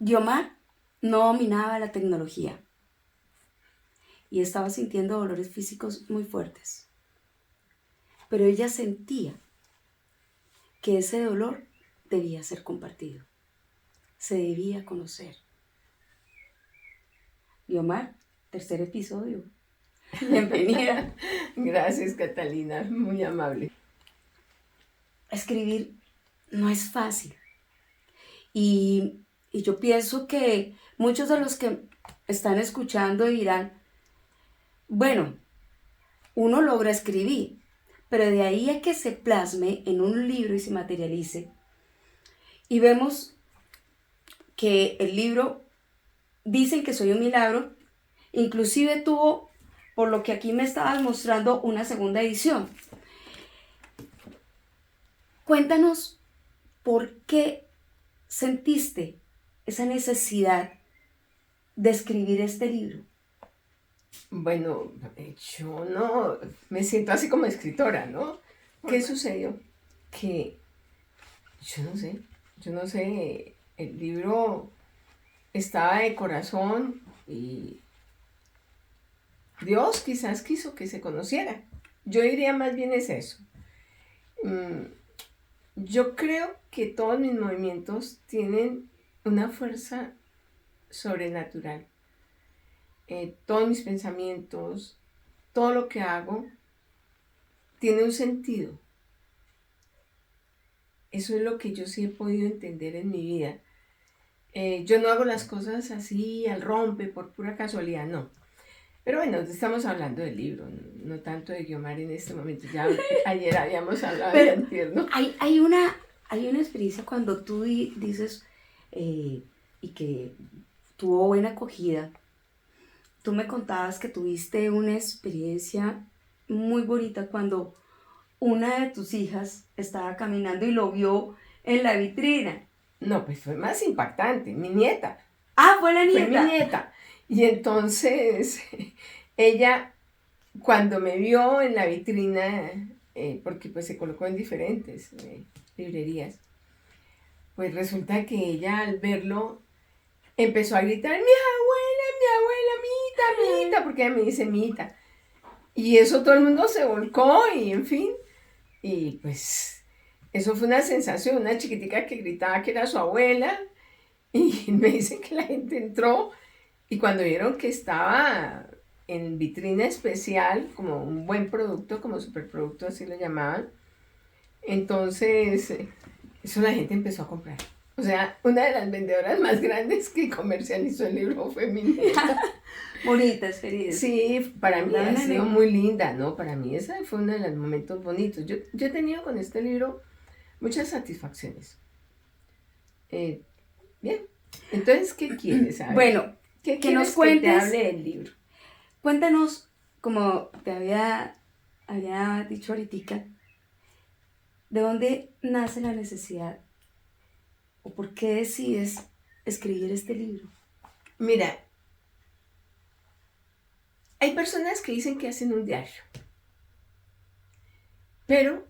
Guiomar no dominaba la tecnología y estaba sintiendo dolores físicos muy fuertes. Pero ella sentía que ese dolor debía ser compartido, se debía conocer. Guiomar, tercer episodio. Bienvenida. Gracias, Catalina, muy amable. Escribir no es fácil. Y yo pienso que muchos de los que están escuchando dirán, bueno, uno logra escribir, pero de ahí a que se plasme en un libro y se materialice. Y vemos que el libro, dicen que soy un milagro, inclusive tuvo, por lo que aquí me estabas mostrando, una segunda edición. Cuéntanos por qué sentiste esa necesidad de escribir este libro. Bueno, yo no me siento así como escritora, ¿no? ¿Qué sucedió? Que yo no sé, el libro estaba de corazón y Dios quizás quiso que se conociera. Yo diría más bien es eso. Yo creo que todos mis movimientos tienen una fuerza sobrenatural. Todos mis pensamientos, todo lo que hago, tiene un sentido. Eso es lo que yo sí he podido entender en mi vida. Yo no hago las cosas así al rompe, por pura casualidad, no. Pero bueno, estamos hablando del libro, no tanto de Guiomar en este momento. Ya ayer habíamos hablado de antier, ¿no? Hay una experiencia cuando tú dices y que tuvo buena acogida. Tú me contabas que tuviste una experiencia muy bonita cuando una de tus hijas estaba caminando y lo vio en la vitrina. No, pues fue más impactante, mi nieta. Ah, fue la nieta. Fue mi nieta. Y entonces ella, cuando me vio en la vitrina, porque pues se colocó en diferentes librerías, pues resulta que ella al verlo empezó a gritar, mi abuela, Mita, porque ella me dice Mita. Y eso todo el mundo se volcó y en fin, y pues eso fue una sensación, una chiquitica que gritaba que era su abuela y me dicen que la gente entró y cuando vieron que estaba en vitrina especial, como un buen producto, como superproducto, así lo llamaban, entonces eso la gente empezó a comprar. O sea, una de las vendedoras más grandes que comercializó el libro fue mi nieta. Bonita experiencia. Sí, para mí ha sido muy linda, ¿no? Para mí ese fue uno de los momentos bonitos. Yo he tenido con este libro muchas satisfacciones. Bien, entonces, ¿qué quieres saber? Bueno, ¿Qué que nos quieres cuentes, que te hable del libro? Cuéntanos, como te había dicho ahorita, ¿de dónde nace la necesidad o por qué decides escribir este libro? Mira, hay personas que dicen que hacen un diario, pero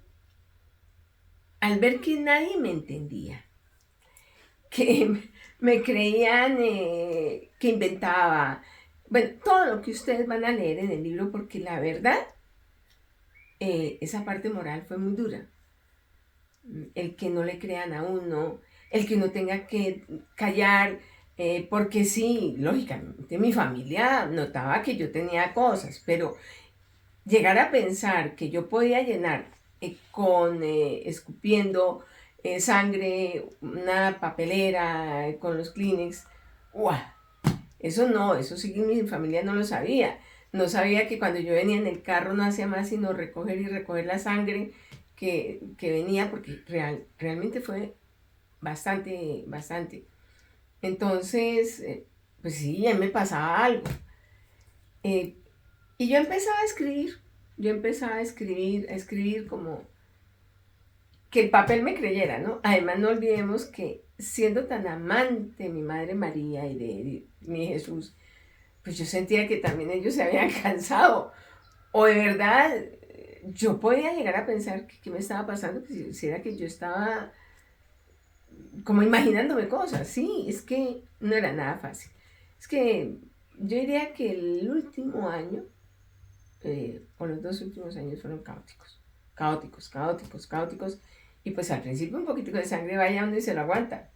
al ver que nadie me entendía, que me creían que inventaba, bueno, todo lo que ustedes van a leer en el libro, porque la verdad, esa parte moral fue muy dura. El que no le crean a uno, el que uno tenga que callar, porque sí, lógicamente mi familia notaba que yo tenía cosas, pero llegar a pensar que yo podía llenar escupiendo sangre, una papelera con los Kleenex, ¡guau! Eso no, eso sí que mi familia no lo sabía. No sabía que cuando yo venía en el carro no hacía más sino recoger y recoger la sangre que venía, porque realmente fue bastante, bastante. Entonces, pues sí, ya me pasaba algo. Y yo empezaba a escribir como que el papel me creyera, ¿no? Además, no olvidemos que siendo tan amante de mi Madre María y de mi Jesús, pues yo sentía que también ellos se habían cansado. O de verdad, yo podía llegar a pensar que qué me estaba pasando, que si era que yo estaba como imaginándome cosas, sí, es que no era nada fácil. Es que yo diría que el último año, o los 2 últimos años fueron caóticos, caóticos, caóticos, caóticos, y pues al principio un poquitico de sangre vaya donde se lo aguanta,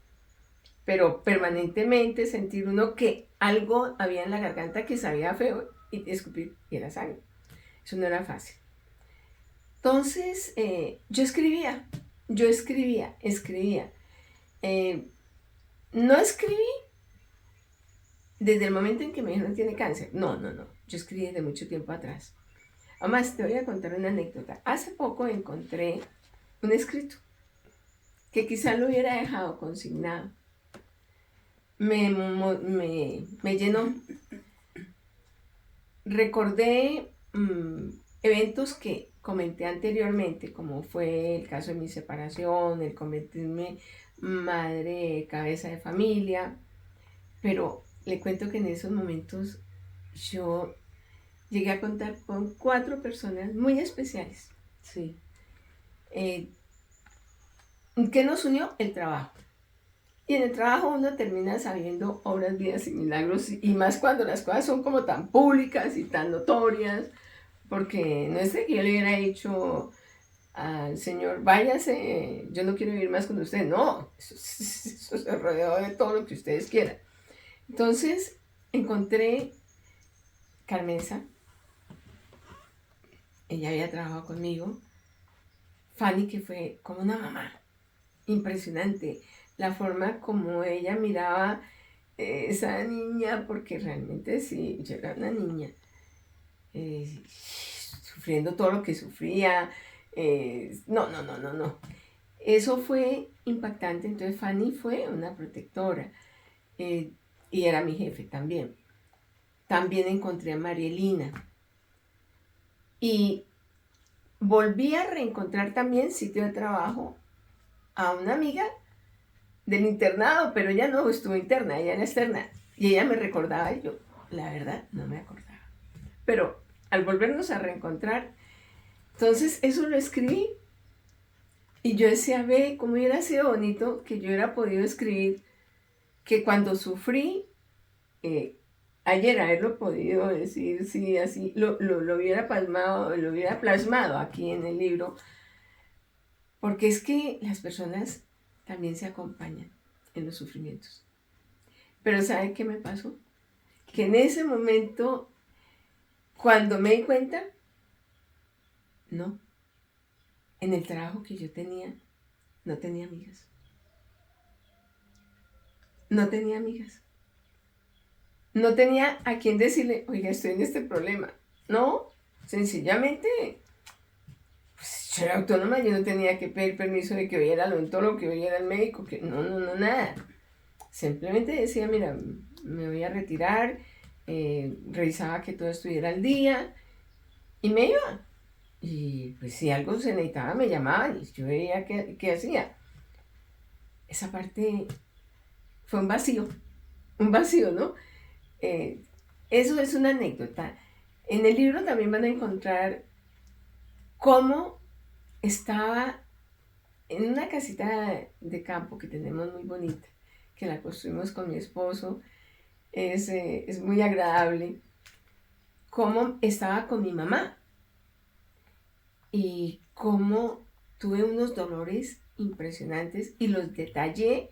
pero permanentemente sentir uno que algo había en la garganta que sabía feo y escupir y era sangre. Eso no era fácil. Entonces, yo escribía. Eh, no escribí desde el momento en que me dijeron tiene cáncer. No, no, no. Yo escribí desde mucho tiempo atrás. Además, te voy a contar una anécdota. Hace poco encontré un escrito que quizá lo hubiera dejado consignado. Me llenó. Recordé eventos que comenté anteriormente, como fue el caso de mi separación, el convertirme madre cabeza de familia, pero le cuento que en esos momentos yo llegué a contar con 4 personas muy especiales. Sí. ¿Qué nos unió? El trabajo. Y en el trabajo uno termina sabiendo obras, vidas y milagros, y más cuando las cosas son como tan públicas y tan notorias, porque no es de que yo le hubiera dicho al Señor, váyase, yo no quiero vivir más con usted, no, eso se rodeó de todo lo que ustedes quieran. Entonces encontré Carmenza, ella había trabajado conmigo, Fanny, que fue como una mamá, impresionante, la forma como ella miraba esa niña, porque realmente sí, yo era una niña, sufriendo todo lo que sufría, no, no, no, no, no. Eso fue impactante, entonces Fanny fue una protectora y era mi jefe también. También encontré a Marielina y volví a reencontrar también sitio de trabajo a una amiga del internado, pero ella no estuvo interna, ella era externa. Y ella me recordaba y yo, la verdad, no me acordaba. Pero al volvernos a reencontrar, entonces eso lo escribí. Y yo decía, ve, cómo hubiera sido bonito que yo hubiera podido escribir que cuando sufrí, ayer haberlo podido decir, sí, así, lo hubiera plasmado, lo hubiera plasmado aquí en el libro. Porque es que las personas también se acompañan en los sufrimientos. Pero ¿sabe qué me pasó? Que en ese momento, cuando me di cuenta, no, en el trabajo que yo tenía, no tenía amigas. No tenía amigas. No tenía a quien decirle, oiga, estoy en este problema. No, sencillamente, pues yo era autónoma, yo no tenía que pedir permiso de que oyera al odontólogo, que oyera al médico, que no, no, no, nada. Simplemente decía, mira, me voy a retirar, revisaba que todo estuviera al día y me iba. Y pues si algo se necesitaba me llamaban y yo veía qué hacía. Esa parte fue un vacío, ¿no? Eso es una anécdota. En el libro también van a encontrar cómo estaba en una casita de campo que tenemos muy bonita, que la construimos con mi esposo. Es muy agradable. Cómo estaba con mi mamá y cómo tuve unos dolores impresionantes y los detallé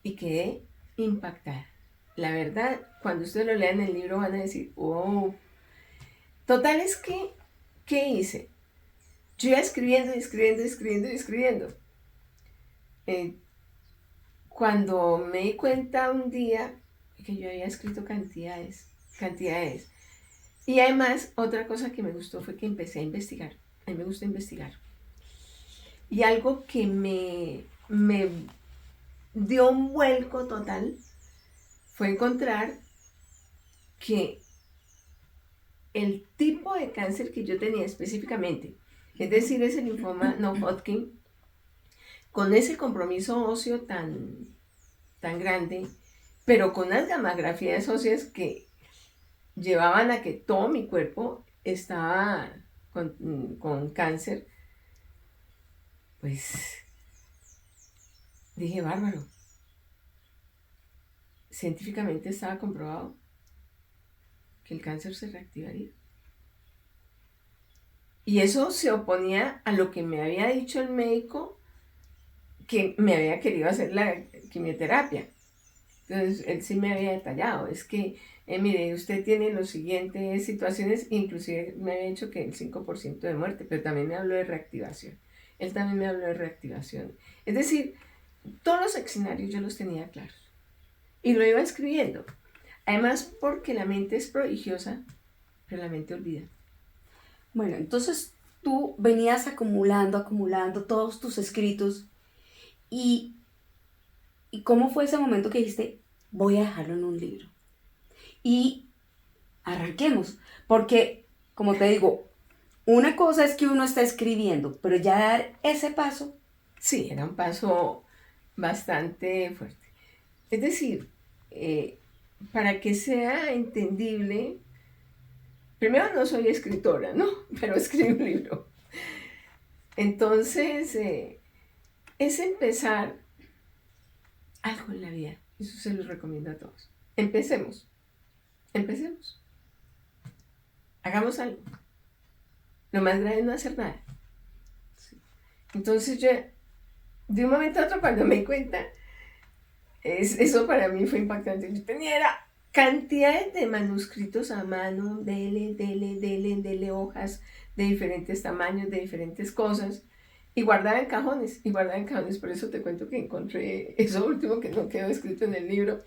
y quedé impactada. La verdad, cuando ustedes lo lean en el libro van a decir, oh. Total es que, ¿qué hice? Yo iba escribiendo, escribiendo, escribiendo, escribiendo. Cuando me di cuenta un día que yo había escrito cantidades, cantidades. Y además, otra cosa que me gustó fue que empecé a investigar. A mí me gusta investigar. Y algo que me dio un vuelco total fue encontrar que el tipo de cáncer que yo tenía específicamente, es decir, ese linfoma no Hodgkin, con ese compromiso óseo tan grande, pero con unas gamografías óseas que llevaban a que todo mi cuerpo estaba con cáncer, pues dije, bárbaro, científicamente estaba comprobado que el cáncer se reactivaría. Y eso se oponía a lo que me había dicho el médico que me había querido hacer la quimioterapia. Entonces, él sí me había detallado, es que, mire, usted tiene las siguientes situaciones, inclusive me había dicho que el 5% de muerte, pero también me habló de reactivación. Él también me habló de reactivación. Es decir, todos los escenarios yo los tenía claros. Y lo iba escribiendo. Además, porque la mente es prodigiosa, pero la mente olvida. Bueno, entonces tú venías acumulando todos tus escritos y, y ¿cómo fue ese momento que dijiste, voy a dejarlo en un libro? Y arranquemos, porque, como te digo, una cosa es que uno está escribiendo, pero ya dar ese paso. Sí, era un paso bastante fuerte. Es decir, para que sea entendible, primero no soy escritora, ¿no? Pero escribo un libro. Entonces, es empezar algo en la vida. Eso se los recomiendo a todos. Empecemos. Empecemos. Hagamos algo. Lo más grave es no hacer nada. Entonces yo, de un momento a otro, cuando me di cuenta, eso para mí fue impactante. Yo tenía cantidades de manuscritos a mano, dele hojas de diferentes tamaños, de diferentes cosas, y guardaba en cajones, por eso te cuento que encontré eso último que no quedó escrito en el libro,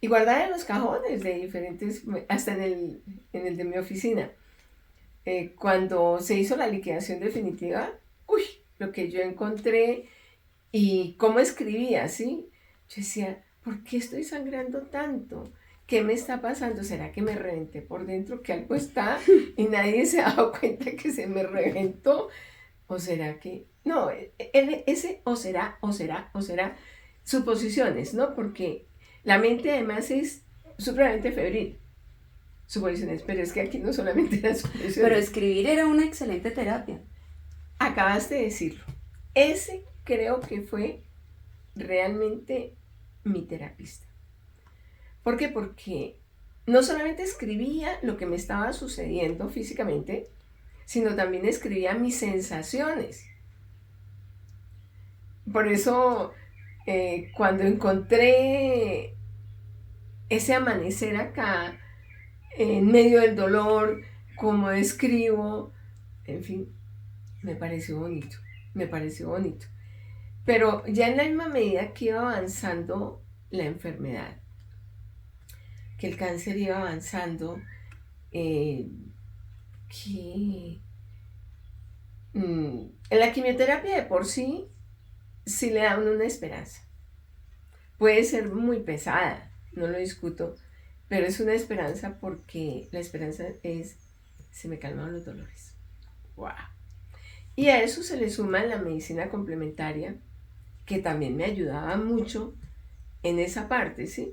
y guardaba en los cajones de diferentes, hasta en el de mi oficina. Cuando se hizo la liquidación definitiva, uy, lo que yo encontré y cómo escribía, ¿sí? Yo decía, ¿por qué estoy sangrando tanto? ¿Qué me está pasando? ¿Será que me reventé por dentro? ¿Que algo está y nadie se ha dado cuenta que se me reventó? ¿O será que...? No, ese o será, suposiciones, ¿no? Porque la mente además es supremamente febril. Suposiciones, pero es que aquí no solamente eran suposiciones. Pero escribir era una excelente terapia. Acabaste de decirlo. Ese creo que fue realmente mi terapista. ¿Por qué? Porque no solamente escribía lo que me estaba sucediendo físicamente, sino también escribía mis sensaciones. Por eso, cuando encontré ese amanecer acá, en medio del dolor, como escribo, en fin, me pareció bonito. Pero ya en la misma medida que iba avanzando la enfermedad, que el cáncer iba avanzando, que en la quimioterapia de por sí le da a uno una esperanza. Puede ser muy pesada, no lo discuto, pero es una esperanza porque la esperanza es, se me calmaron los dolores. ¡Wow! Y a eso se le suma la medicina complementaria, que también me ayudaba mucho en esa parte, ¿sí?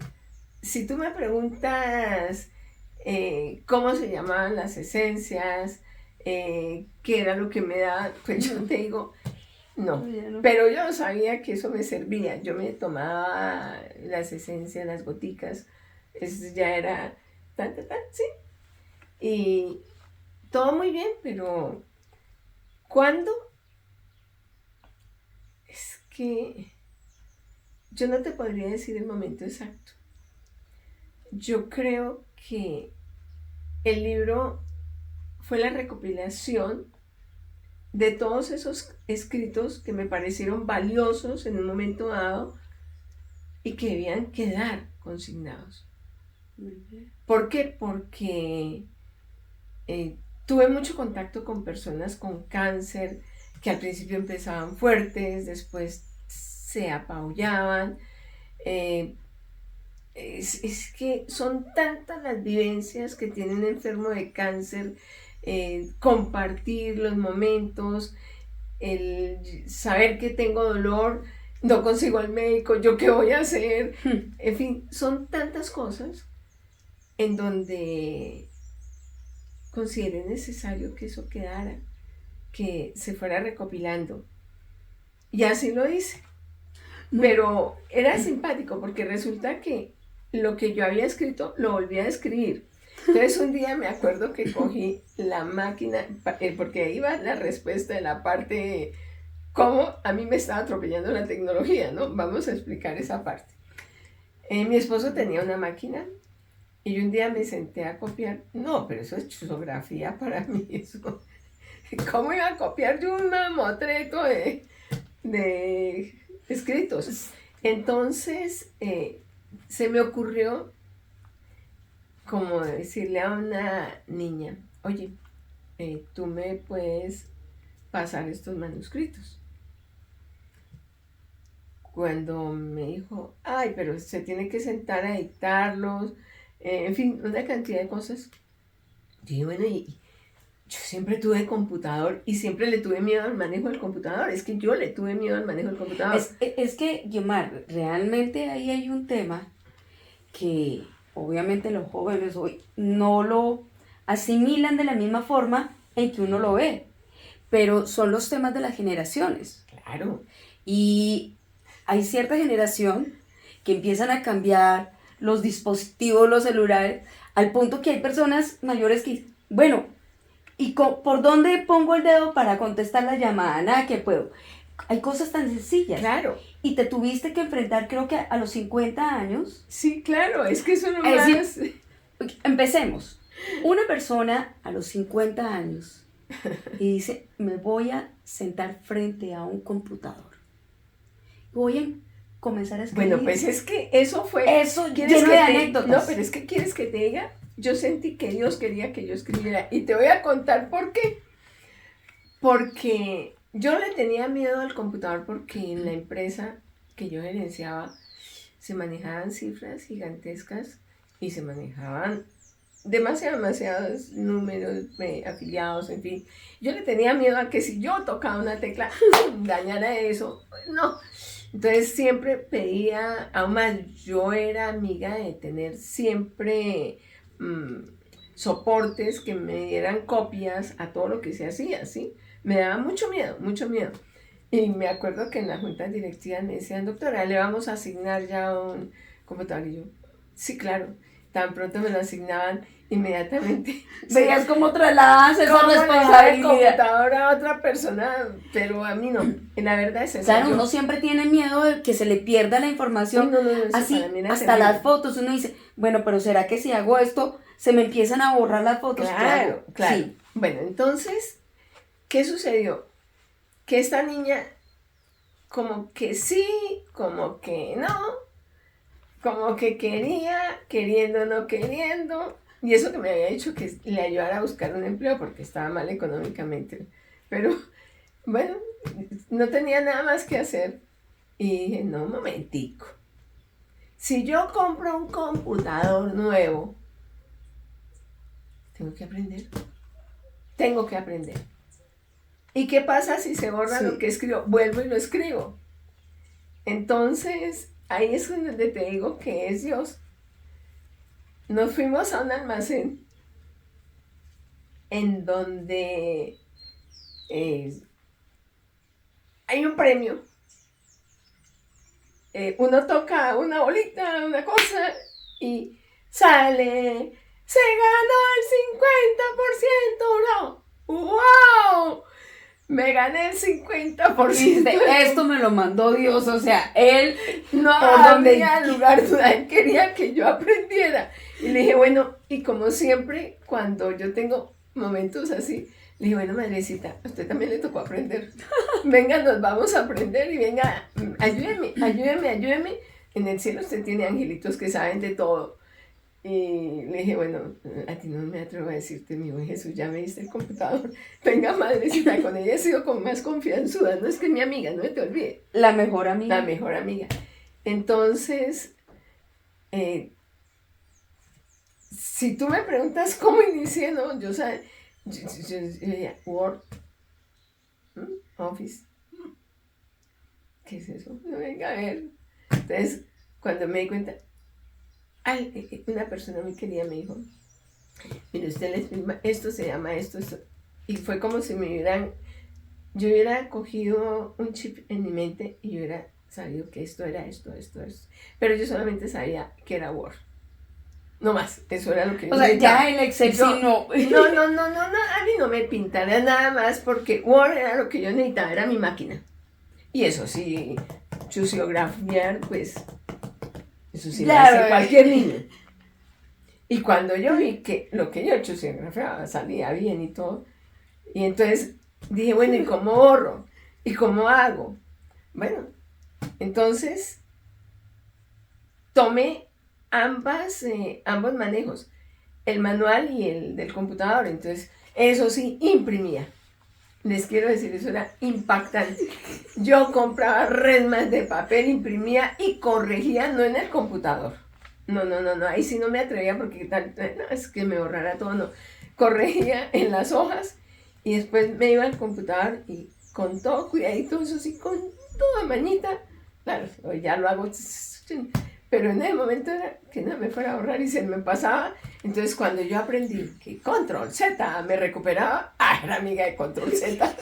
Si tú me preguntas cómo se llamaban las esencias, qué era lo que me daba, pues yo te digo, no. Pero yo sabía que eso me servía. Yo me tomaba las esencias, las goticas, eso ya era sí. Y todo muy bien, pero ¿cuándo? Es que yo no te podría decir el momento exacto. Yo creo que el libro fue la recopilación de todos esos escritos que me parecieron valiosos en un momento dado y que debían quedar consignados. ¿Por qué? Porque tuve mucho contacto con personas con cáncer que al principio empezaban fuertes, después se apabullaban. Es que son tantas las vivencias que tiene un enfermo de cáncer, compartir los momentos, el saber que tengo dolor, no consigo al médico, yo qué voy a hacer, en fin, son tantas cosas en donde consideré necesario que eso quedara, que se fuera recopilando. Y así lo hice. Pero era simpático porque resulta que lo que yo había escrito lo volví a escribir. Entonces un día me acuerdo que cogí la máquina, porque ahí va la respuesta de la parte, cómo a mí me estaba atropellando la tecnología, ¿no? Vamos a explicar esa parte. Mi esposo tenía una máquina y yo un día me senté a copiar. No, pero eso es chusografía para mí. Eso. ¿Cómo iba a copiar yo un mamotreto de escritos? Entonces se me ocurrió como decirle a una niña, oye, tú me puedes pasar estos manuscritos. Cuando me dijo, ay, pero se tiene que sentar a editarlos, en fin, una cantidad de cosas. Yo dije, bueno, y yo siempre tuve computador y siempre le tuve miedo al manejo del computador. Es que yo le tuve miedo al manejo del computador. Es que, Guiomar, realmente ahí hay un tema que obviamente los jóvenes hoy no lo asimilan de la misma forma en que uno lo ve, pero son los temas de las generaciones. Claro. Y hay cierta generación que empiezan a cambiar los dispositivos, los celulares, al punto que hay personas mayores que dicen, bueno, ¿y por dónde pongo el dedo para contestar la llamada? Nada que puedo. Hay cosas tan sencillas. Claro. Y te tuviste que enfrentar, creo que a los 50 años. Sí, claro, es que eso no más... Empecemos. Una persona a los 50 años y dice, me voy a sentar frente a un computador. Voy a comenzar a escribir. Bueno, pues es que eso fue... Eso lleno de anécdotas. No, pero es que ¿quieres que te diga? Yo sentí que Dios quería que yo escribiera. Y te voy a contar por qué. Porque yo le tenía miedo al computador porque en la empresa que yo gerenciaba se manejaban cifras gigantescas y se manejaban demasiados números, afiliados, en fin. Yo le tenía miedo a que si yo tocaba una tecla dañara eso. No. Entonces siempre pedía, aún más, yo era amiga de tener siempre soportes que me dieran copias a todo lo que se hacía, ¿sí? Me daba mucho miedo, mucho miedo. Y me acuerdo que en la junta directiva me decían, doctora, le vamos a asignar ya un computador. Y yo, sí, claro. Tan pronto me lo asignaban, inmediatamente veías cómo trasladas esa responsabilidad el computador a otra persona, pero a mí no. Y la verdad es eso. Claro, uno siempre tiene miedo de que se le pierda la información. No, así, hasta las fotos, uno dice, bueno, pero ¿será que si hago esto, se me empiezan a borrar las fotos? Claro. Sí. Bueno, entonces, ¿qué sucedió? Que esta niña, como que sí, como que no, como que quería, queriendo, no queriendo, y eso que me había dicho que le ayudara a buscar un empleo porque estaba mal económicamente, pero bueno, no tenía nada más que hacer, y dije, no, un momentico, si yo compro un computador nuevo, tengo que aprender. ¿Y qué pasa si se borra lo que escribo? Vuelvo y lo escribo. Entonces, ahí es donde te digo que es Dios. Nos fuimos a un almacén en donde hay un premio. Uno toca una bolita, una cosa, y sale, se ganó el 50%, ¿no? ¡Wow! Me gané el 50%. Esto me lo mandó Dios, o sea, él no había lugar duda, él quería que yo aprendiera. Y le dije, bueno, y como siempre, cuando yo tengo momentos así, le dije, bueno, madrecita, a usted también le tocó aprender. Venga, nos vamos a aprender y venga, ayúdeme. En el cielo usted tiene angelitos que saben de todo. Y le dije, bueno, a ti no me atrevo a decirte, mi buen Jesús, ya me diste el computador. Venga, madrecita, con ella he sido como más confianzuda. No es que mi amiga, no te olvides. La mejor amiga. La mejor amiga. Entonces, si tú me preguntas cómo inicié, ¿no? Yo diría, Word, Office. ¿Qué es eso? No, venga a ver. Entonces, cuando me di cuenta, una persona muy querida me dijo, mire, usted le firma, esto se llama esto. Y fue como si yo hubiera cogido un chip en mi mente y yo hubiera sabido que esto era esto. Pero yo solamente sabía que era Word. No más, eso era lo que yo O sea, necesitaba. ya el Excel sí no. No, a mí no me pintaría nada más porque Word era lo que yo necesitaba, era mi máquina. Y eso sí, chusiografiar, pues, eso sí lo Claro, hace cualquier niño. Y cuando yo vi que lo que yo chusiografiaba salía bien y todo, y entonces dije, bueno, ¿y cómo borro? ¿Y cómo hago? Bueno, entonces tomé ambos manejos, el manual y el del computador. Entonces, eso sí, imprimía. Les quiero decir, eso era impactante. Yo compraba resmas de papel, imprimía y corregía, no en el computador. No, ahí sí no me atrevía porque no, es que me borrara todo, no. Corregía en las hojas y después me iba al computador y con todo cuidadito, eso sí, con toda mañita. Claro, hoy ya lo hago, pero en el momento era que no me fuera a borrar y se me pasaba. Entonces cuando yo aprendí que Control Z me recuperaba, era amiga de Control Z.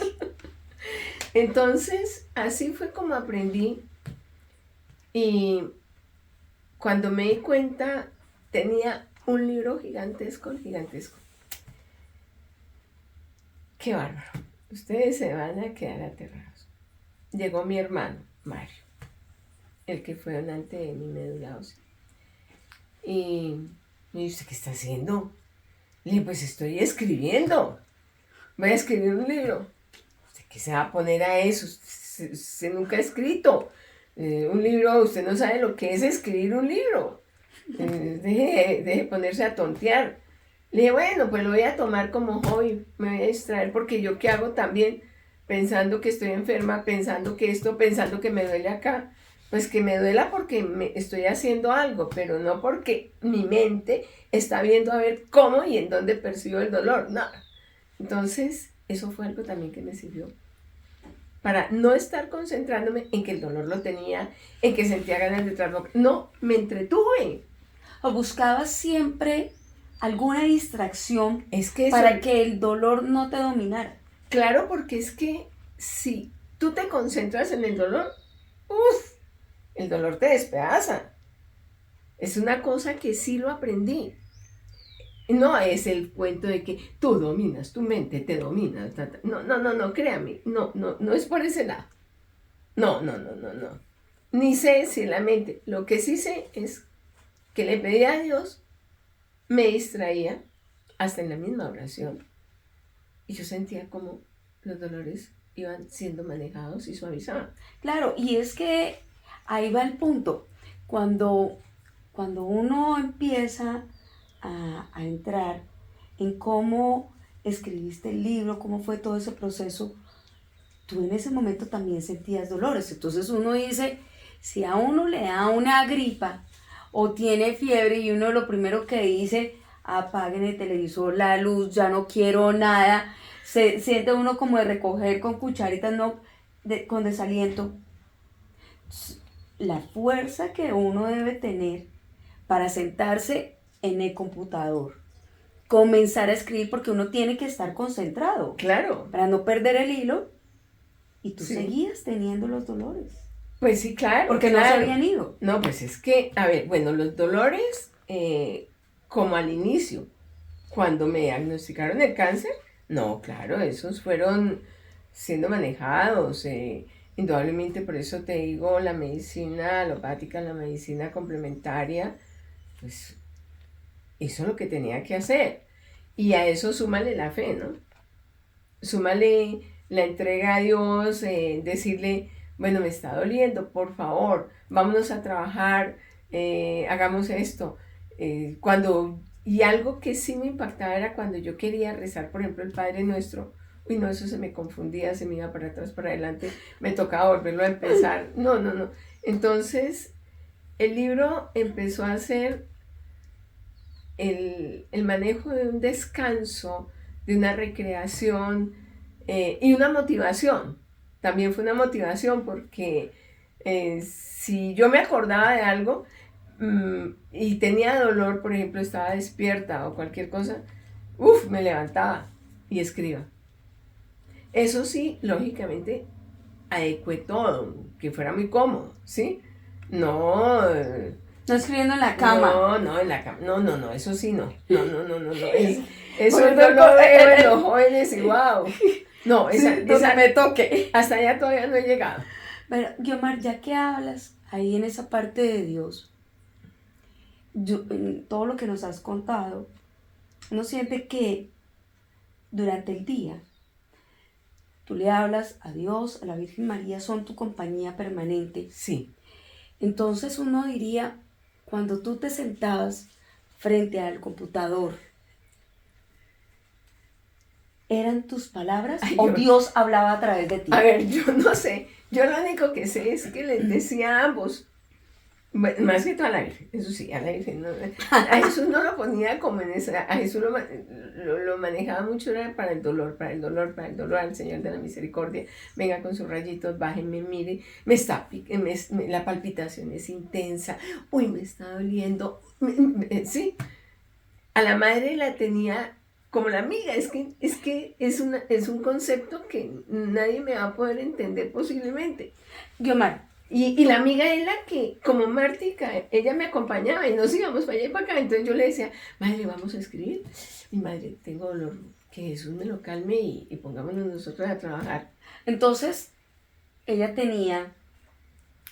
Entonces así fue como aprendí, y cuando me di cuenta tenía un libro gigantesco. Qué bárbaro, ustedes se van a quedar aterrados. Llegó mi hermano Mario, el que fue donante de mi médula ósea, y me dice, ¿qué está haciendo? Le dije, pues estoy escribiendo, voy a escribir un libro. ¿Usted qué se va a poner a eso? Usted nunca ha escrito un libro, usted no sabe lo que es escribir un libro. Deje ponerse a tontear. Le dije, bueno, pues lo voy a tomar como hobby, me voy a distraer porque yo qué hago también, pensando que estoy enferma, pensando que esto, pensando que me duele acá. Pues que me duela porque me estoy haciendo algo, pero no porque mi mente está viendo a ver cómo y en dónde percibo el dolor. No. Entonces, eso fue algo también que me sirvió para no estar concentrándome en que el dolor lo tenía, en que sentía ganas de trabajar. No, me entretuve. O buscabas siempre alguna distracción Es que eso, para que el dolor no te dominara. claro, porque es que si tú te concentras en el dolor, el dolor te despedaza. Es una cosa que sí lo aprendí. No es el cuento de que tú dominas, tu mente te domina. No, créame. No es por ese lado. No. Ni sé si la mente. Lo que sí sé es que le pedí a Dios, me distraía, hasta en la misma oración. Y yo sentía como los dolores iban siendo manejados y suavizados. Claro, y es que ahí va el punto. Cuando uno empieza a entrar en cómo escribiste el libro, cómo fue todo ese proceso, tú en ese momento también sentías dolores. Entonces uno dice, si a uno le da una gripa o tiene fiebre y uno lo primero que dice, apaguen el televisor, la luz, ya no quiero nada, se siente uno como de recoger con cucharitas, no, con desaliento. La fuerza que uno debe tener para sentarse en el computador, comenzar a escribir, porque uno tiene que estar concentrado Claro. para no perder el hilo, y tú Sí. seguías teniendo los dolores. Pues sí, claro. Porque claro. no se habían ido. No, pues es que, a ver, bueno, los dolores, como al inicio, cuando me diagnosticaron el cáncer, no, claro, esos fueron siendo manejados. Indudablemente, por eso te digo, la medicina alopática, la medicina complementaria, pues eso es lo que tenía que hacer. Y a eso súmale la fe, ¿no? Súmale la entrega a Dios, decirle, bueno, me está doliendo, por favor, vámonos a trabajar, hagamos esto. Y algo que sí me impactaba era cuando yo quería rezar, por ejemplo, el Padre Nuestro. Uy, no, eso se me confundía, se me iba para atrás, para adelante, me tocaba volverlo a empezar. No. Entonces, el libro empezó a ser el manejo de un descanso, de una recreación, y una motivación. También fue una motivación porque si yo me acordaba de algo y tenía dolor, por ejemplo, estaba despierta o cualquier cosa, me levantaba y escriba. Eso sí, lógicamente, adecué todo, que fuera muy cómodo, ¿sí? No, No escribiendo en la cama. no, en la cama, no, eso sí no, eso Por yo eso, lo veo en los jóvenes y wow, no, sí, donde me toque. hasta allá todavía no he llegado. Pero, Guiomar, ya que hablas ahí en esa parte de Dios, en todo lo que nos has contado, uno siente que durante el día tú le hablas a Dios, a la Virgen María, son tu compañía permanente. Sí. Entonces uno diría, cuando tú te sentabas frente al computador, ¿eran tus palabras o Dios hablaba a través de ti? A ver, yo no sé, yo lo único que sé es que les decía a ambos, bueno, más que todo a la Virgen, eso sí, a la Virgen, no, a Jesús no lo ponía como en esa, a Jesús lo manejaba mucho, era para el dolor, al Señor de la Misericordia, venga con sus rayitos, bájenme, mire, la palpitación es intensa, uy, me está doliendo, sí, a la madre la tenía como la amiga, es que es un concepto que nadie me va a poder entender posiblemente. Guiomar, Y la amiga es la que, como Mártica, ella me acompañaba y nos íbamos para allá y para acá. Entonces yo le decía, madre, vamos a escribir. Mi madre, tengo dolor, que Jesús me lo calme y pongámonos nosotros a trabajar. entonces ella tenía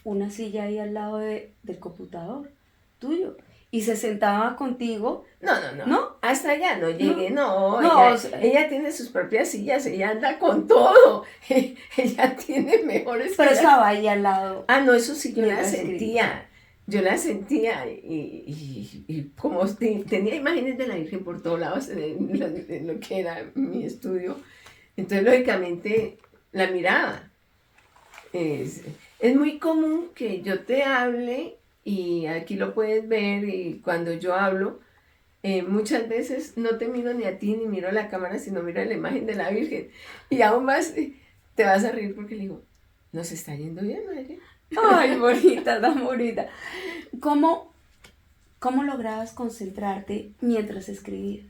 una silla ahí al lado del computador tuyo y se sentaba contigo. No. Hasta allá no llegué, no. No, ella tiene sus propias sillas, ella anda con todo. Ella tiene mejores pero sillas. estaba ahí al lado. Ah, no, eso sí, yo la mientras sentía. Yo la sentía y como tenía imágenes de la Virgen por todos lados en lo que era mi estudio, entonces lógicamente la miraba. Es muy común que yo te hable y aquí lo puedes ver y cuando yo hablo, muchas veces no te miro ni a ti ni miro a la cámara, sino miro a la imagen de la Virgen. Y aún más te vas a reír porque le digo, ¿nos está yendo bien, madre? Ay, bonita, tan bonita. ¿Cómo lograbas concentrarte mientras escribías?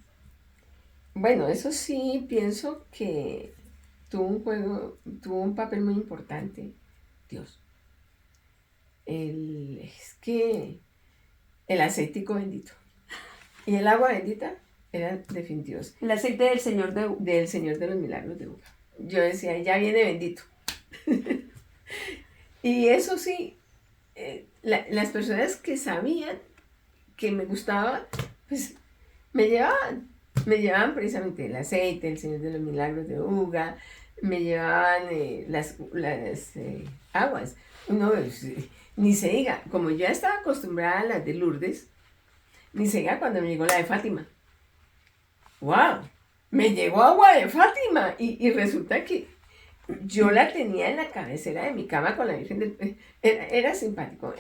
Bueno, eso sí, pienso que tuvo un papel muy importante, Dios. Es que el aceitico bendito y el agua bendita eran definitivos. El aceite del Señor del Señor de los Milagros de Uga. Yo decía, ya viene bendito. Y eso sí, las personas que sabían que me gustaba, pues me llevaban precisamente el aceite, el Señor de los Milagros de Uga, me llevaban las aguas. Uno, ni se diga, como ya estaba acostumbrada a las de Lourdes, ni se diga cuando me llegó la de Fátima. ¡Wow! Me llegó agua de Fátima y resulta que yo la tenía en la cabecera de mi cama con la Virgen del... Era simpático.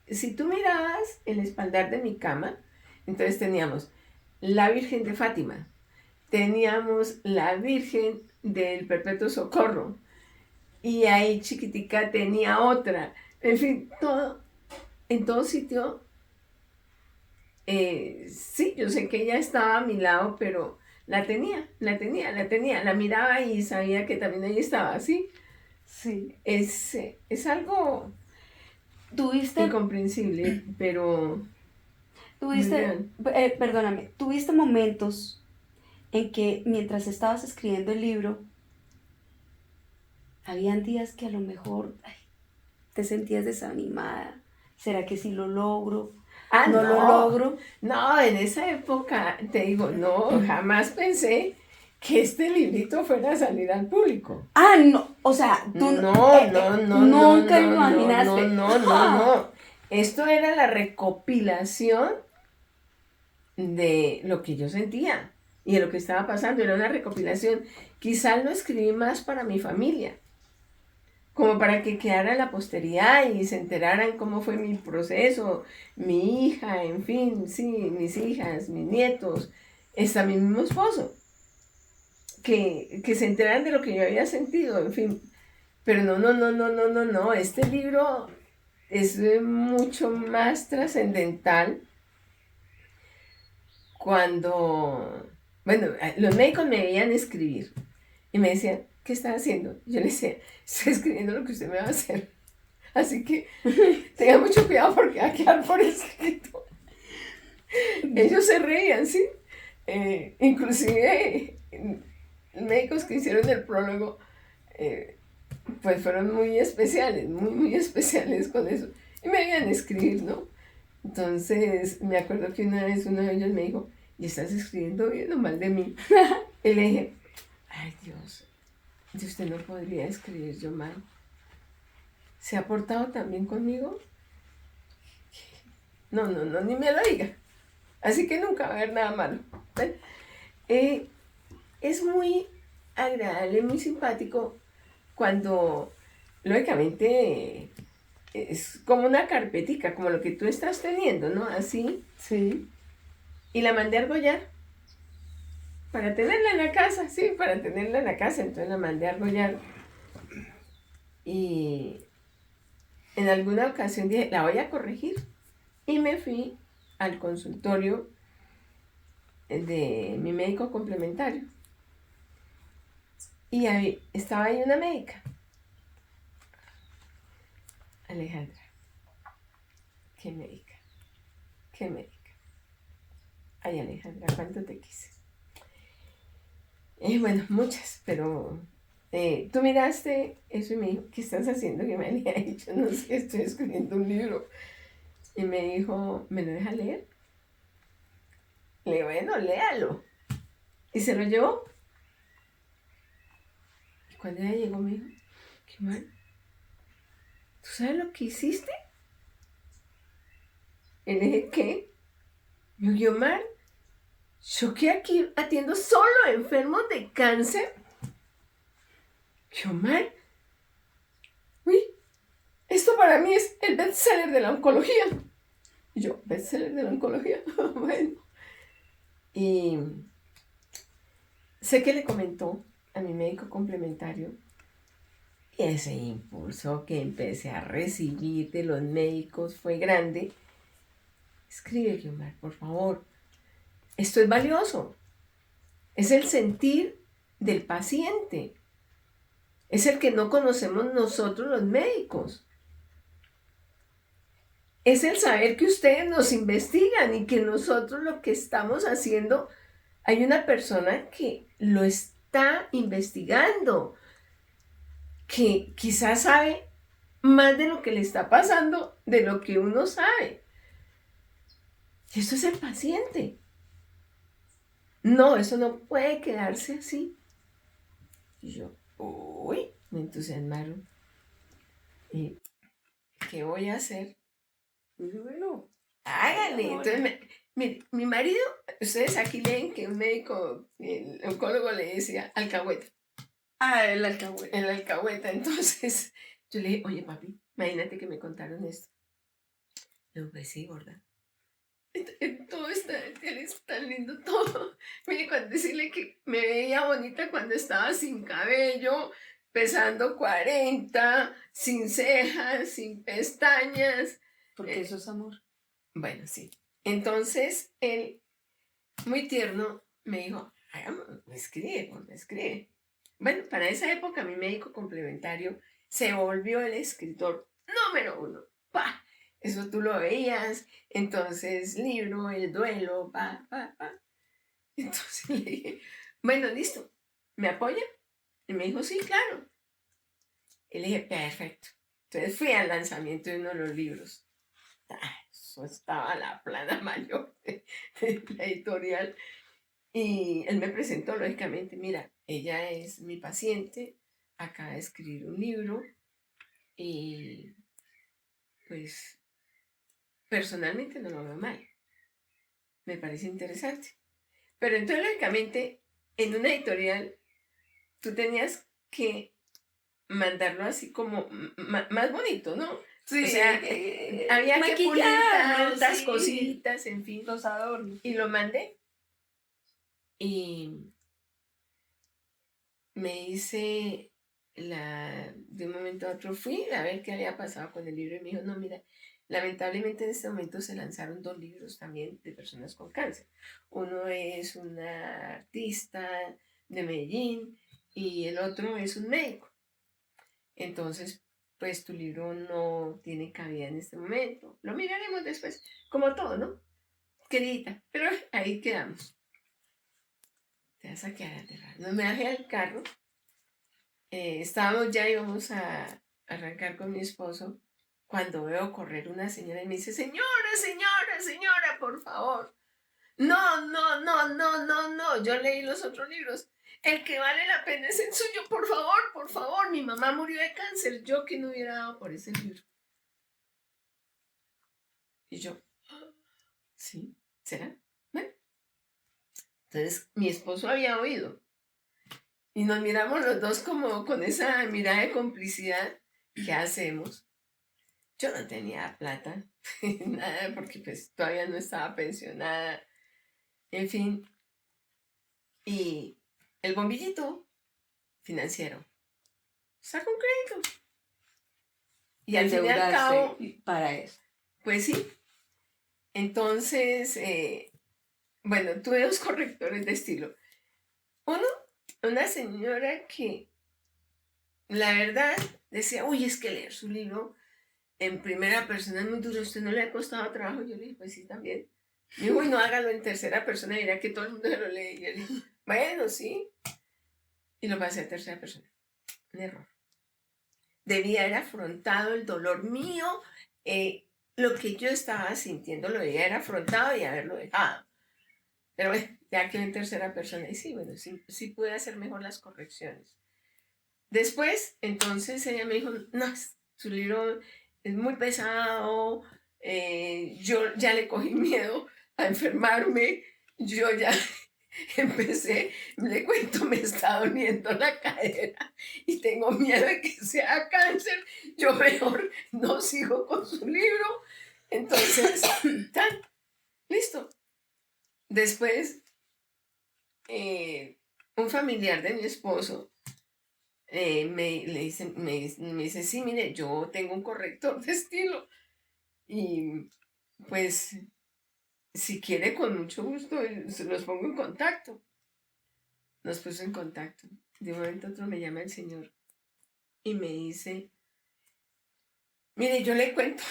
Si tú mirabas el espaldar de mi cama, entonces teníamos la Virgen de Fátima, teníamos la Virgen del Perpetuo Socorro, y ahí chiquitica tenía otra. En fin, en todo sitio, sí, yo sé que ella estaba a mi lado, pero la tenía, la miraba y sabía que también ahí estaba, ¿sí? Sí. Es algo ¿Tuviste, incomprensible, pero... perdóname, tuviste momentos en que mientras estabas escribiendo el libro, habían días que a lo mejor te sentías desanimada? ¿Será que sí lo logro? ¿No lo logro? No, en esa época, te digo, no, jamás pensé que este librito fuera a salir al público. Ah, no, o sea, tú nunca imaginaste. No. Esto era la recopilación de lo que yo sentía y de lo que estaba pasando. Era una recopilación. Quizás lo escribí más para mi familia, como para que quedara la posteridad y se enteraran cómo fue mi proceso, mi hija, en fin, sí, mis hijas, mis nietos, hasta mi mismo esposo, que se enteraran de lo que yo había sentido, en fin. Pero no, este libro es mucho más trascendental cuando, bueno, los médicos me veían escribir y me decían, ¿qué está haciendo? Yo le decía, estoy escribiendo lo que usted me va a hacer. Así que tenga mucho cuidado porque va a quedar por escrito. Ellos se reían, ¿sí? Inclusive médicos que hicieron el prólogo, eh, pues fueron muy especiales, muy especiales con eso. Y me veían escribir, ¿no? Entonces, me acuerdo que una vez uno de ellos me dijo, ¿y estás escribiendo bien o mal de mí? Y le dije, ay Dios, usted no podría escribir yo mal. ¿Se ha portado tan bien conmigo? No, ni me lo diga. Así que nunca va a haber nada malo. Es muy agradable, muy simpático cuando, lógicamente, es como una carpetica, como lo que tú estás teniendo, ¿no? Así. Sí. Y la mandé a argollar para tenerla en la casa, sí, para tenerla en la casa. Entonces la mandé a argollar. Y en alguna ocasión dije, la voy a corregir. Y me fui al consultorio de mi médico complementario. Y ahí, estaba ahí una médica. Alejandra, qué médica, qué médica. Ay, Alejandra, cuánto te quise. Bueno, muchas, pero tú miraste eso y me dijo, ¿qué estás haciendo? Que me había dicho, no sé, estoy escribiendo un libro. Y me dijo, ¿me lo deja leer? Le digo, bueno, léalo. Y se lo llevó. Y cuando ella llegó me dijo, qué mal. ¿Tú sabes lo que hiciste? Y le dije, ¿qué? Me dijo, Guiomar, yo que aquí atiendo solo enfermos de cáncer. Guiomar, uy, esto para mí es el bestseller de la oncología. Y yo, bestseller de la oncología. Bueno. Y sé que le comentó a mi médico complementario y ese impulso que empecé a recibir de los médicos fue grande. Escribe, Guiomar, por favor. Esto es valioso. Es el sentir del paciente. Es el que no conocemos nosotros los médicos. Es el saber que ustedes nos investigan y que nosotros lo que estamos haciendo, hay una persona que lo está investigando, que quizás sabe más de lo que le está pasando de lo que uno sabe. Y eso es el paciente. No, eso no puede quedarse así. Y yo, uy, me entusiasmaron. ¿Y qué voy a hacer? Y yo, bueno, hágale. Entonces, mire, mi marido, ustedes aquí leen que un médico, el oncólogo le decía alcahueta. Ah, el alcahuete. El alcahueta. Entonces, yo le dije, oye, papi, imagínate que me contaron esto. Le digo, pues sí, gorda. Todo está, eres tan lindo, todo. Mire, cuando decirle que me veía bonita cuando estaba sin cabello, pesando 40, sin cejas, sin pestañas. Porque eso es amor. Bueno, sí. Entonces, él, muy tierno, me dijo, me escribe, me escribe. Bueno, para esa época mi médico complementario se volvió el escritor número 1. ¡Pah! Eso tú lo veías. Entonces, libro, el duelo, pa. Entonces le dije, bueno, listo, ¿me apoya? Y me dijo, sí, claro. Y le dije, perfecto. Entonces fui al lanzamiento de uno de los libros. Eso estaba la plana mayor de la editorial. Y él me presentó, lógicamente, mira, ella es mi paciente, acaba de escribir un libro y pues personalmente no lo veo mal. Me parece interesante. Pero entonces, lógicamente, en una editorial, tú tenías que mandarlo así como más bonito, ¿no? Sí, o sea, había que pulir tantas sí, cositas, en fin. los adornos. Y lo mandé. Y me hice de un momento a otro, fui a ver qué había pasado con el libro y me dijo, no, mira, lamentablemente en este momento se lanzaron 2 libros también de personas con cáncer. Uno es una artista de Medellín y el otro es un médico. Entonces, pues tu libro no tiene cabida en este momento. Lo miraremos después, como todo, ¿no? Querida, pero ahí quedamos. Te vas a quedar aterrada. No me bajé al carro. Estábamos ya, íbamos a arrancar con mi esposo, cuando veo correr una señora y me dice, señora, señora, señora, por favor. No, no, no, no, no, no. Yo leí los otros libros. El que vale la pena es el suyo, por favor, por favor. Mi mamá murió de cáncer. Yo que no hubiera dado por ese libro. Y yo, ¿sí? ¿Será? Bueno. Entonces, mi esposo había oído. Y nos miramos los dos como con esa mirada de complicidad. ¿Qué hacemos? Yo no tenía plata, nada, porque pues todavía no estaba pensionada. En fin. Y el bombillito financiero saca un crédito. Y al fin y al cabo, para eso. pues sí. Entonces, bueno, tuve dos correctores de estilo. Uno, una señora que, la verdad, decía, uy, es que leer su libro en primera persona es muy duro. ¿A usted no le ha costado trabajo? Yo le dije, pues sí, también. Me dijo, y no hágalo en tercera persona, dirá que todo el mundo lo lee. Y yo le dije, bueno, sí. Y lo pasé a tercera persona. Un error. Debía haber afrontado el dolor mío, lo que yo estaba sintiendo lo debía haber afrontado y haberlo dejado. Pero bueno, ya quedó en tercera persona y sí, bueno, sí pude hacer mejor las correcciones. Después, entonces ella me dijo, no, su libro es muy pesado, yo ya le cogí miedo a enfermarme, yo ya empecé, le cuento, me está doliendo la cadera y tengo miedo de que sea cáncer, yo mejor no sigo con su libro. Entonces, tan, listo. Después, un familiar de mi esposo me dice, sí, mire, yo tengo un corrector de estilo y pues si quiere con mucho gusto se los pongo en contacto. Nos puso en contacto. De un momento a otro me llama el señor y me dice, mire, yo le cuento,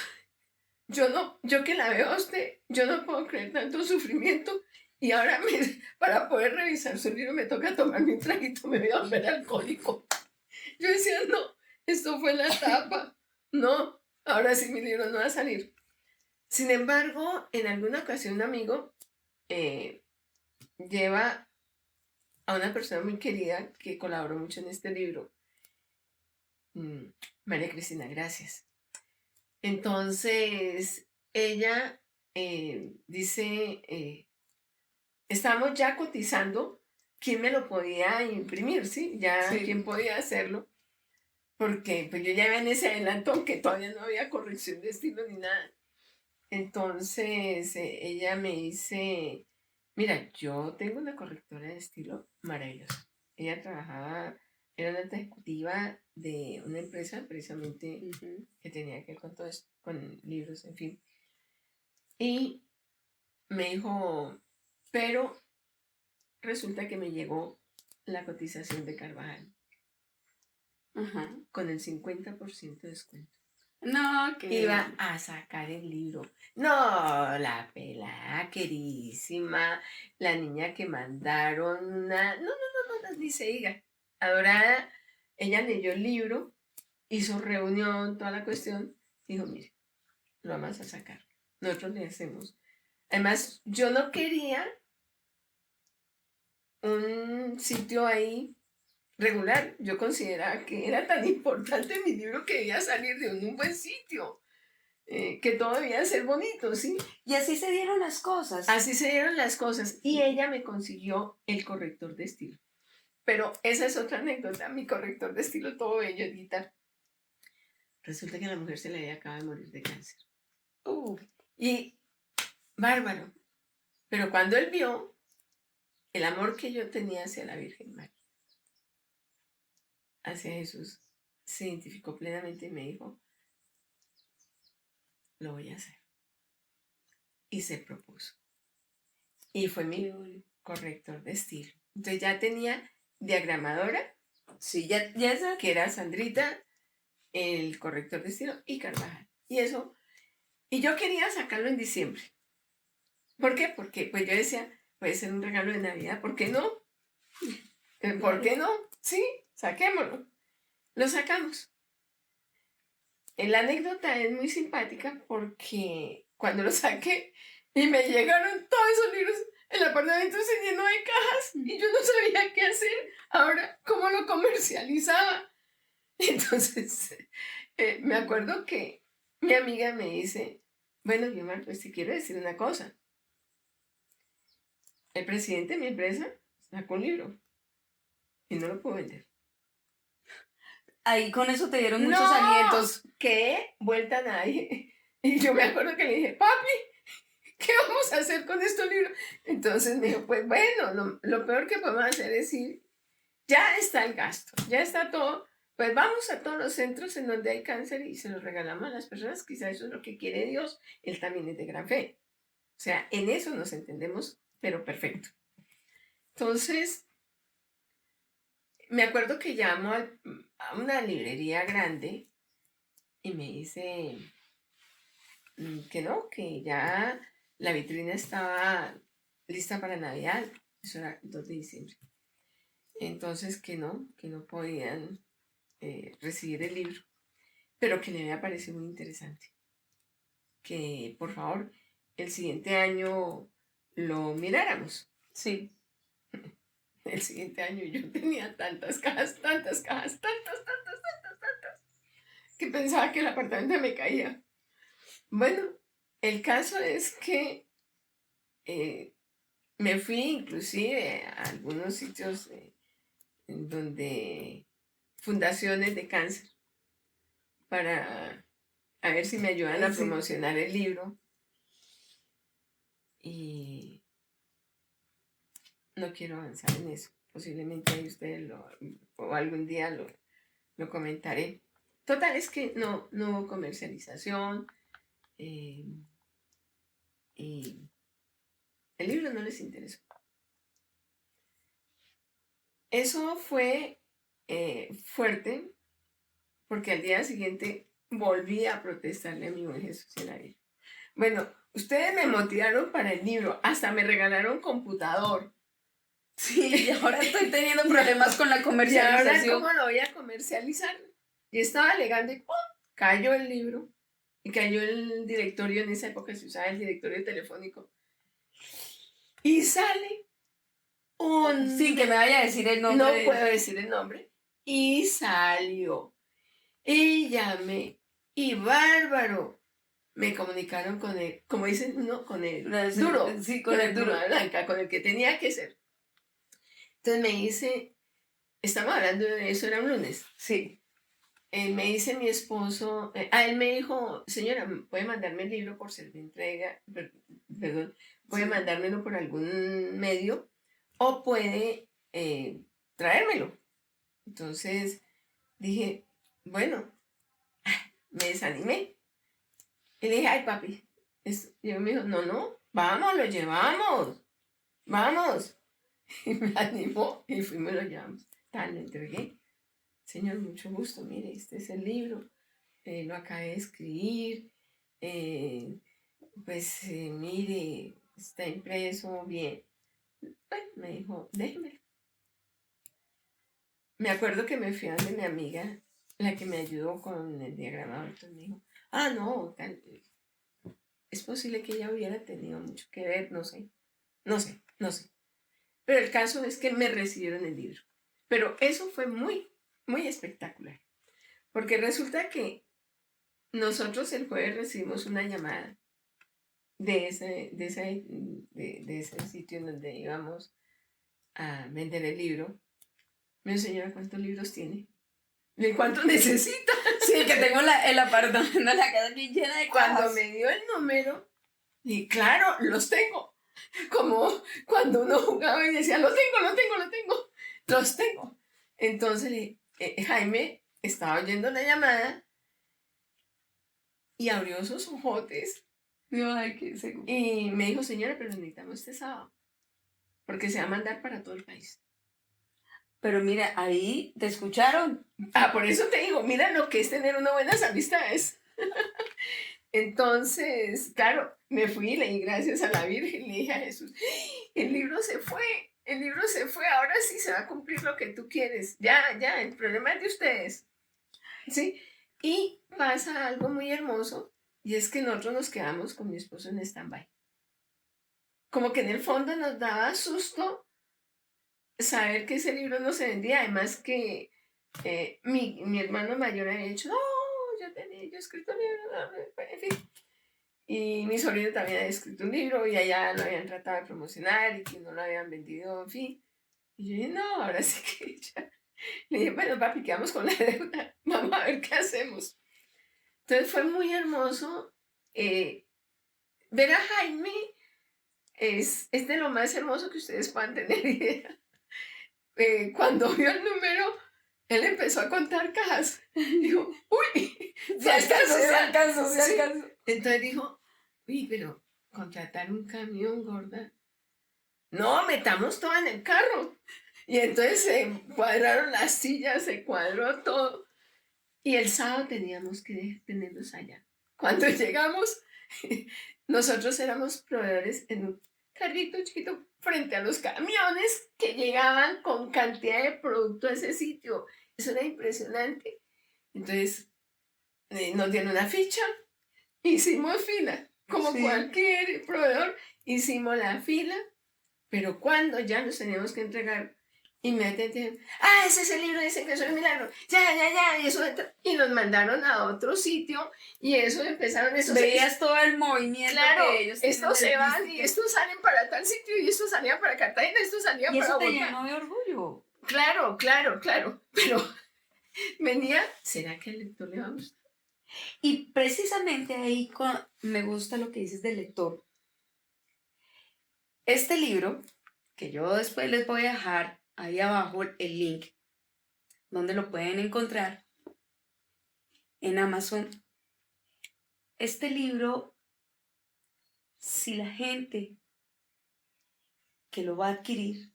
yo que la veo a usted, yo no puedo creer tanto sufrimiento y ahora para poder revisar su libro me toca tomarme un traguito, me voy a volver alcohólico. Yo decía, no, esto fue la tapa, no, ahora sí mi libro no va a salir. Sin embargo, en alguna ocasión un amigo lleva a una persona muy querida que colaboró mucho en este libro, María Cristina, gracias. Entonces, ella dice, estamos ya cotizando quién me lo podía imprimir, ¿sí? Ya sí. ¿Quién podía hacerlo? Porque pues yo ya iba en ese adelanto que todavía no había corrección de estilo ni nada. Entonces, ella me dice, mira, yo tengo una correctora de estilo maravillosa. Ella trabajaba, era una alta ejecutiva de una empresa precisamente que tenía que ver con todo esto, con libros, en fin. Y me dijo, pero resulta que me llegó la cotización de Carvajal con el 50% de descuento. No, que iba a sacar el libro. No, la pelada queridísima, la niña que mandaron, no, ni se diga. Adorada, ella leyó el libro, hizo reunión, toda la cuestión, dijo, mire, lo vamos a sacar. Nosotros le hacemos. Además, yo no quería un sitio ahí regular. Yo consideraba que era tan importante mi libro que debía salir de un buen sitio. Que todo debía ser bonito, ¿sí? Y así se dieron las cosas. Así se dieron las cosas. Y ella me consiguió el corrector de estilo. Pero esa es otra anécdota. Mi corrector de estilo, todo bello, Edita. Resulta que a la mujer se le acaba de morir de cáncer. Y bárbaro. Pero cuando él vio el amor que yo tenía hacia la Virgen María, hacia Jesús, se identificó plenamente y me dijo, lo voy a hacer. Y se propuso. Y fue mi corrector de estilo. Entonces ya tenía diagramadora Sí, ya esa. que era Sandrita, el corrector de estilo y Carvajal. Y yo quería sacarlo en diciembre. ¿Por qué? Porque pues yo decía, puede ser un regalo de Navidad, ¿por qué no? ¿Por qué no? Sí, saquémoslo. Lo sacamos. La anécdota es muy simpática porque cuando lo saqué y me llegaron todos esos libros, el apartamento se llenó de cajas y yo no sabía qué hacer. Ahora, ¿cómo lo comercializaba? Entonces, me acuerdo que mi amiga me dice, bueno, Guiomar, pues te quiero decir una cosa. El presidente de mi empresa sacó un libro y no lo puedo vender. Ahí con eso te dieron muchos ¡No! alientos. ¿Qué? Vuelta a nadie. Y yo me acuerdo que le dije, papi, ¿qué vamos a hacer con estos libros? Entonces me dijo, pues bueno, lo peor que podemos hacer es decir, ya está el gasto, ya está todo, pues vamos a todos los centros en donde hay cáncer y se los regalamos a las personas, quizá eso es lo que quiere Dios, Él también es de gran fe. O sea, en eso nos entendemos, pero perfecto. Entonces, me acuerdo que llamo a una librería grande y me dice que no, que ya la vitrina estaba lista para Navidad, eso era el 2 de diciembre. Entonces que no podían recibir el libro, pero que le había parecido muy interesante. Que por favor el siguiente año lo miráramos. Sí. El siguiente año yo tenía tantas cajas, tantas, que pensaba que el apartamento me caía. Bueno, el caso es que me fui inclusive a algunos sitios en donde fundaciones de cáncer para a ver si me ayudan a promocionar el libro. Y no quiero avanzar en eso. Posiblemente ahí ustedes o algún día lo comentaré. Total, es que no hubo comercialización y el libro no les interesó. Eso fue fuerte porque al día siguiente volví a protestarle a mi buen Jesús en la vida. Bueno, ustedes me motivaron para el libro, hasta me regalaron computador. Sí, y ahora estoy teniendo problemas con la comercialización. ¿Y ahora cómo lo voy a comercializar? Y estaba alegando y ¡pum! Cayó el libro. Y cayó el directorio, en esa época se usaba el directorio telefónico. Y sale un... Sin que me vaya a decir el nombre. No puedo decir el nombre. Y salió. Y llamé. Y bárbaro. Me comunicaron con él, como dicen uno, con el duro. Sí, con el duro. Blanca, con el que tenía que ser. Entonces me dice, estamos hablando de eso, era un lunes. Sí. Me dice mi esposo, él me dijo, señora, ¿puede mandarme el libro por ser de entrega? Perdón, ¿puede mandármelo por algún medio? ¿O puede traérmelo? Entonces dije, bueno, me desanimé. Y le dije, ay papi, y él me dijo, no, vamos, lo llevamos, vamos. Y me animó y fuimos, lo llevamos. Tal, le entregué. Señor, mucho gusto, mire, este es el libro, lo acabé de escribir, mire, está impreso bien. Bueno, me dijo, déjemelo. Me acuerdo que me fui a donde mi amiga, la que me ayudó con el diagrama, entonces me dijo, no, tal, es posible que ella hubiera tenido mucho que ver, no sé. Pero el caso es que me recibieron el libro. Pero eso fue muy, muy espectacular. Porque resulta que nosotros el jueves recibimos una llamada de ese sitio en donde íbamos a vender el libro. Me dijo, señora, ¿cuántos libros tiene? ¿De cuánto necesita? Sí, que tengo el apartamento, la casa aquí llena de cajas. Cuando me dio el número, y claro, los tengo. Como cuando uno jugaba y decía, lo tengo. Los tengo. Entonces, Jaime estaba oyendo la llamada y abrió sus ojotes. Ay, qué seguro. Y me dijo, señora, pero necesitamos este sábado. Porque se va a mandar para todo el país. Pero mira, ahí te escucharon. Ah, por eso te digo, mira lo que es tener unas buenas amistades. Entonces, claro, me fui y leí gracias a la Virgen, le dije a Jesús, el libro se fue, el libro se fue, ahora sí se va a cumplir lo que tú quieres. Ya, ya, el problema es de ustedes. ¿Sí? Y pasa algo muy hermoso, y es que nosotros nos quedamos con mi esposo en stand-by. Como que en el fondo nos daba susto saber que ese libro no se vendía, además que mi hermano mayor había dicho, no, yo he escrito un libro, no, en fin. Y mi sobrino también había escrito un libro y allá lo habían tratado de promocionar y que no lo habían vendido, en fin. Y yo dije, no, ahora sí que ya. Le dije, bueno, papi, quedamos con la deuda, vamos a ver qué hacemos. Entonces fue muy hermoso eh, ver a Jaime, es de lo más hermoso que ustedes puedan tener idea. Cuando vio el número, él empezó a contar cajas. Dijo, uy, Se alcanzó, se alcanzó, se sí. alcanzó. Entonces dijo, uy, pero contratar un camión, gorda. No, metamos todo en el carro. Y entonces se cuadraron las sillas, se cuadró todo. Y el sábado teníamos que tenerlos allá. Cuando llegamos, nosotros éramos proveedores en un carrito chiquito frente a los camiones que llegaban con cantidad de producto a ese sitio. Eso era impresionante. Entonces, nos dieron una ficha, hicimos fila, como Sí. cualquier proveedor, hicimos la fila, pero cuando ya nos teníamos que entregar, inmediatamente, ese es el libro, dicen que eso es un milagro, ya, y eso, y nos mandaron a otro sitio, y eso empezaron, eso Veías todo el movimiento claro, que ellos tienen estos se del van, y místico. estos salen para tal sitio, y estos salían para Cartagena, estos salían Y para eso te Bogotá. llenó de orgullo. Claro, pero venía, ¿será que al lector le va a gustar? Y precisamente ahí me gusta lo que dices del lector. Este libro, que yo después les voy a dejar ahí abajo el link, donde lo pueden encontrar en Amazon. Este libro, si la gente que lo va a adquirir,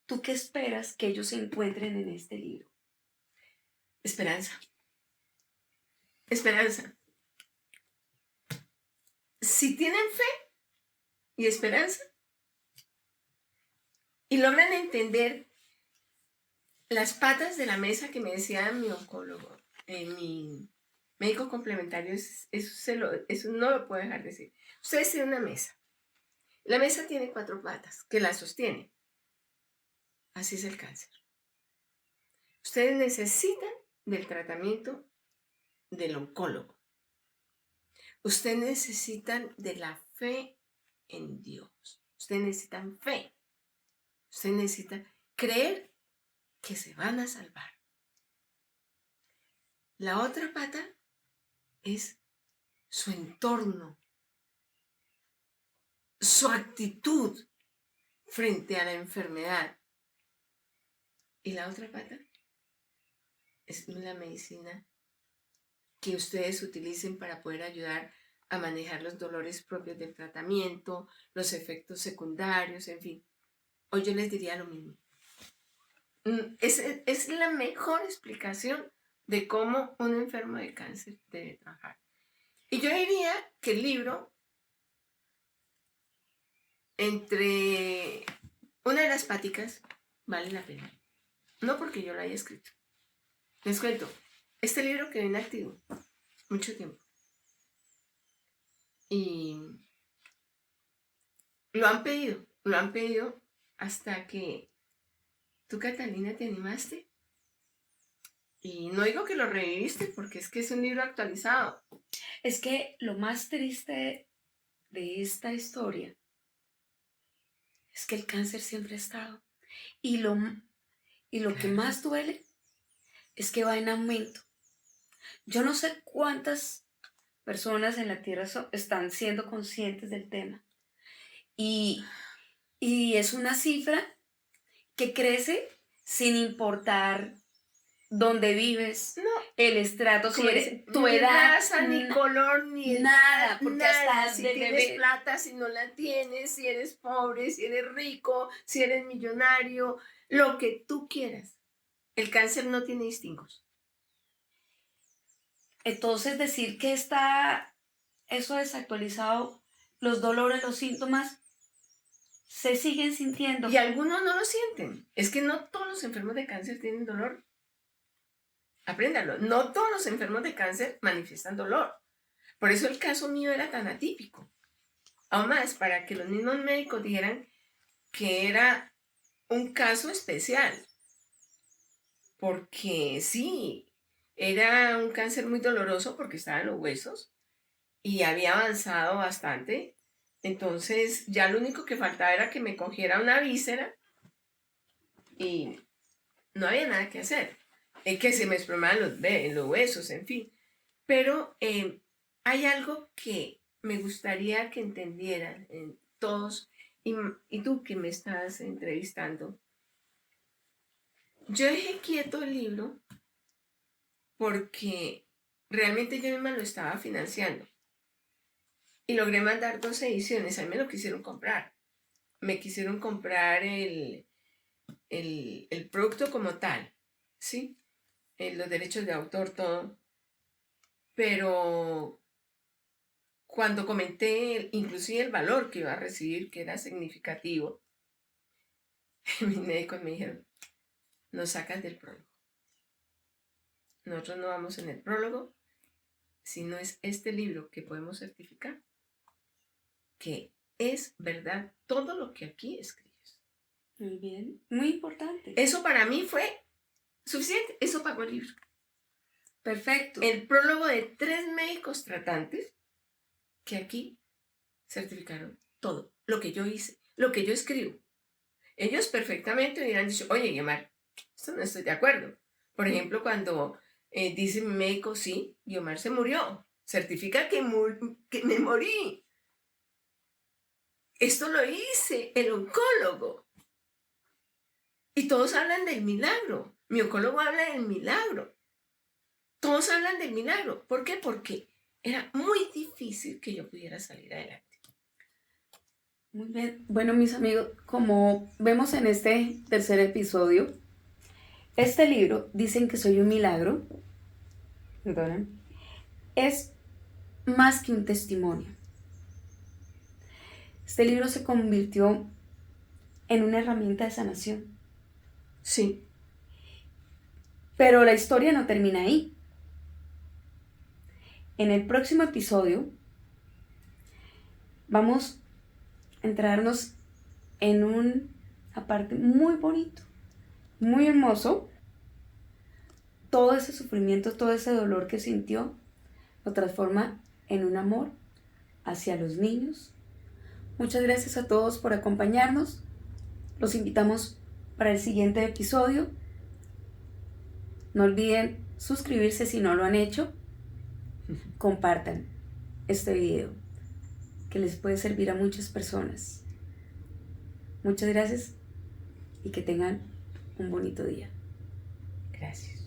¿tú qué esperas que ellos se encuentren en este libro? Esperanza. Esperanza. Si tienen fe y esperanza y logran entender las patas de la mesa que me decía mi oncólogo, mi médico complementario, eso no lo puedo dejar de decir. Ustedes tienen una mesa. La mesa tiene 4 patas que la sostienen. Así es el cáncer. Ustedes necesitan del tratamiento del oncólogo. Ustedes necesitan de la fe en Dios. Ustedes necesitan fe. Ustedes necesitan creer que se van a salvar. La otra pata es su entorno, su actitud frente a la enfermedad. Y la otra pata es la medicina que ustedes utilicen para poder ayudar a manejar los dolores propios del tratamiento, los efectos secundarios, en fin. Hoy yo les diría lo mismo. Es la mejor explicación de cómo un enfermo de cáncer debe trabajar. Y yo diría que el libro, entre una de las páticas, vale la pena. No porque yo lo haya escrito. Les cuento, este libro quedó inactivo mucho tiempo. Y lo han pedido hasta que tú, Catalina, te animaste. Y no digo que lo reviviste porque es que es un libro actualizado. Es que lo más triste de esta historia es que el cáncer siempre ha estado. Y lo que más duele es que va en aumento. Yo no sé cuántas personas en la Tierra están siendo conscientes del tema. Y es una cifra que crece sin importar dónde vives, No. el estrato, si Como eres dice, tu ni edad, raza, ni color, ni nada, edad, porque nada. hasta Si de tienes bebé. plata, si no la tienes, si eres pobre, si eres rico, si eres millonario, lo que tú quieras. El cáncer no tiene distingos. Entonces decir que está eso desactualizado, los dolores, los síntomas, se siguen sintiendo. Y algunos no lo sienten. Es que no todos los enfermos de cáncer tienen dolor. Apréndalo. No todos los enfermos de cáncer manifiestan dolor. Por eso el caso mío era tan atípico. Aún más, para que los mismos médicos dijeran que era un caso especial. Porque sí, era un cáncer muy doloroso porque estaba en los huesos y había avanzado bastante. Entonces ya lo único que faltaba era que me cogiera una víscera y no había nada que hacer. Que se me explomaban los huesos, en fin. Pero hay algo que me gustaría que entendieran todos, y tú que me estás entrevistando. Yo dejé quieto el libro porque realmente yo misma lo estaba financiando. Y logré mandar 2 ediciones, a mí me lo quisieron comprar. Me quisieron comprar el producto como tal, ¿sí? Los derechos de autor, todo. Pero cuando comenté inclusive el valor que iba a recibir, que era significativo, mis médicos me dijeron, nos sacas del prólogo. Nosotros no vamos en el prólogo, si no es este libro que podemos certificar, que es verdad todo lo que aquí escribes. Muy bien, muy importante. Eso para mí fue suficiente, eso pagó el libro. Perfecto. El prólogo de 3 médicos tratantes que aquí certificaron todo, lo que yo hice, lo que yo escribo. Ellos perfectamente hubieran dicho, oye, Guiomar, esto no estoy de acuerdo. Por ejemplo, cuando dice mi médico, sí, Guiomar se murió, certifica que me morí. Esto lo hice, el oncólogo. Y todos hablan del milagro. Mi oncólogo habla del milagro. Todos hablan del milagro. ¿Por qué? Porque era muy difícil que yo pudiera salir adelante. Muy bien. Bueno, mis amigos, como vemos en este tercer episodio, este libro, Dicen que soy un milagro, perdonen, es más que un testimonio. Este libro se convirtió en una herramienta de sanación. Sí. Pero la historia no termina ahí. En el próximo episodio vamos a entrarnos en un aparte muy bonito, muy hermoso. Todo ese sufrimiento, todo ese dolor que sintió, lo transforma en un amor hacia los niños. Muchas gracias a todos por acompañarnos. Los invitamos para el siguiente episodio. No olviden suscribirse si no lo han hecho. Compartan este video que les puede servir a muchas personas. Muchas gracias y que tengan un bonito día. Gracias.